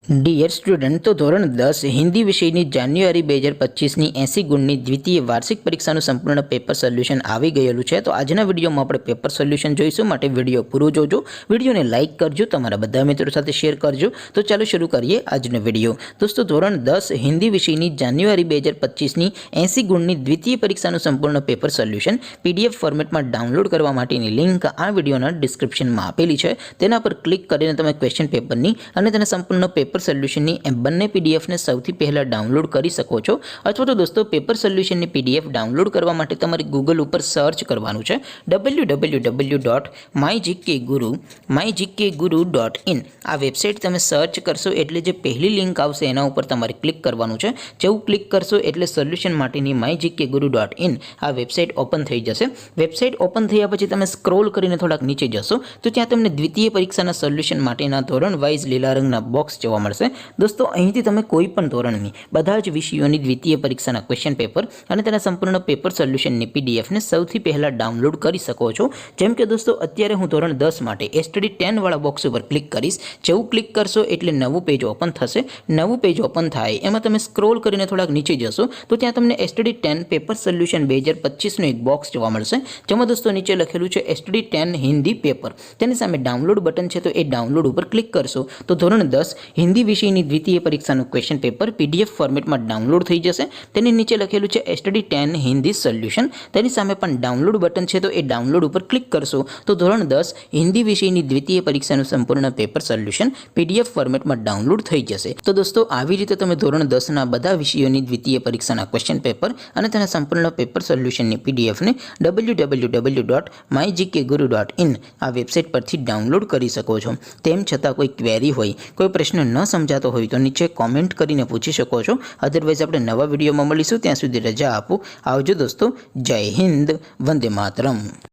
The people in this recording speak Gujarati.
ડિયર સ્ટુડન્ટ, તો ધોરણ 10 હિન્દી વિષયની જાન્યુઆરી 2025ની 80 ગુણની દ્વિતીય વાર્ષિક પરીક્ષાનું સંપૂર્ણ પેપર સોલ્યુશન આવી ગયેલું છે। તો આજના વિડીયોમાં આપણે પેપર સોલ્યુશન જોઈશું, માટે વિડીયો પૂરો જોજો, વિડીયોને લાઇક કરજો, તમારા બધા મિત્રો સાથે શેર કરજો। તો ચાલો શરૂ કરીએ આજનો વિડીયો। દોસ્તો, ધોરણ 10 હિન્દી વિષયની જાન્યુઆરી 2025ની 80 ગુણની દ્વિતીય પરીક્ષાનું સંપૂર્ણ પેપર સોલ્યુશન પીડીએફ ફોર્મેટમાં ડાઉનલોડ કરવા માટેની લિંક આ વિડીયોના ડિસ્ક્રિપ્શનમાં આપેલી છે। તેના પર ક્લિક કરીને તમે ક્વેશ્ચન પેપરની અને તેના સંપૂર્ણ પેપર સોલ્યુશનની બંને પીડીએફને સૌથી પહેલાં ડાઉનલોડ કરી શકો છો। અથવા તો દોસ્તો, પેપર સોલ્યુશનની પીડીએફ ડાઉનલોડ કરવા માટે તમારે ગૂગલ ઉપર સર્ચ કરવાનું છે www.mygkguru.in। આ વેબસાઇટ તમે સર્ચ કરશો એટલે જે પહેલી લિંક આવશે એના ઉપર તમારે ક્લિક કરવાનું છે। જેવું ક્લિક કરશો એટલે સોલ્યુશન માટેની mygkguru.in આ વેબસાઇટ ઓપન થઈ જશે। વેબસાઇટ ઓપન થયા પછી તમે સ્ક્રોલ કરીને થોડાક નીચે જશો તો ત્યાં તમને દ્વિતીય પરીક્ષાના સોલ્યુશન માટેના ધોરણ વાઇઝ લીલા રંગના બોક્સ જોવા મળશે। દોસ્તો, અહીંથી તમે કોઈ પણ ધોરણની બધા જ વિષયોની દ્વિતીય પરીક્ષાના ક્વેશ્ચન પેપર અને તેના સંપૂર્ણ પેપર સોલ્યુશનની પીડીએફને સૌથી પહેલાં ડાઉનલોડ કરી શકો છો। જેમ કે દોસ્તો, અત્યારે હું ધોરણ 10 માટે એસટીડી 10 વાળા બોક્સ ઉપર ક્લિક કરીશ। જેવું ક્લિક કરશો એટલે નવું પેજ ઓપન થશે। નવું પેજ ઓપન થાય એમાં તમે સ્ક્રોલ કરીને થોડાક નીચે જશો તો ત્યાં તમને એસટીડી 10 પેપર સોલ્યુશન 2025નું એક બોક્સ જોવા મળશે, જેમાં દોસ્તો નીચે લખેલું છે એસટીડી 10 હિન્દી પેપર। તેની સામે ડાઉનલોડ બટન છે, તો એ ડાઉનલોડ ઉપર ક્લિક કરશો તો ધોરણ 10 હિન્દી વિષયની દ્વિતીય પરીક્ષાનું ક્વેશ્ચન પેપર પીડીએફ ફોર્મેટમાં ડાઉનલોડ થઈ જશે। તેની નીચે લખેલું છે એસટીડી 10 હિન્દી સોલ્યુશન, તેની સામે પણ ડાઉનલોડ બટન છે, તો એ ડાઉનલોડ ઉપર ક્લિક કરશો તો ધોરણ 10 હિન્દી વિષયની દ્વિતીય પરીક્ષાનું સંપૂર્ણ પેપર સોલ્યુશન પીડીએફ ફોર્મેટમાં ડાઉનલોડ થઈ જશે। તો દોસ્તો, આવી રીતે તમે ધોરણ 10ના બધા વિષયોની દ્વિતીય પરીક્ષાના ક્વેશ્ચન પેપર અને તેના સંપૂર્ણ પેપર સોલ્યુશનની પીડીએફને www.mygkguru.in આ વેબસાઇટ પરથી ડાઉનલોડ કરી શકો છો। તેમ છતાં કોઈ ક્વેરી હોય, કોઈ પ્રશ્ન ન સમજાતો હોય તો નીચે કોમેન્ટ કરીને પૂછી શકો છો। અધરવાઇઝ આપણે નવા વિડીયોમાં મળીશું, ત્યાં સુધી રજા આપો। આવજો દોસ્તો, જય હિન્દ, વંદે માતરમ।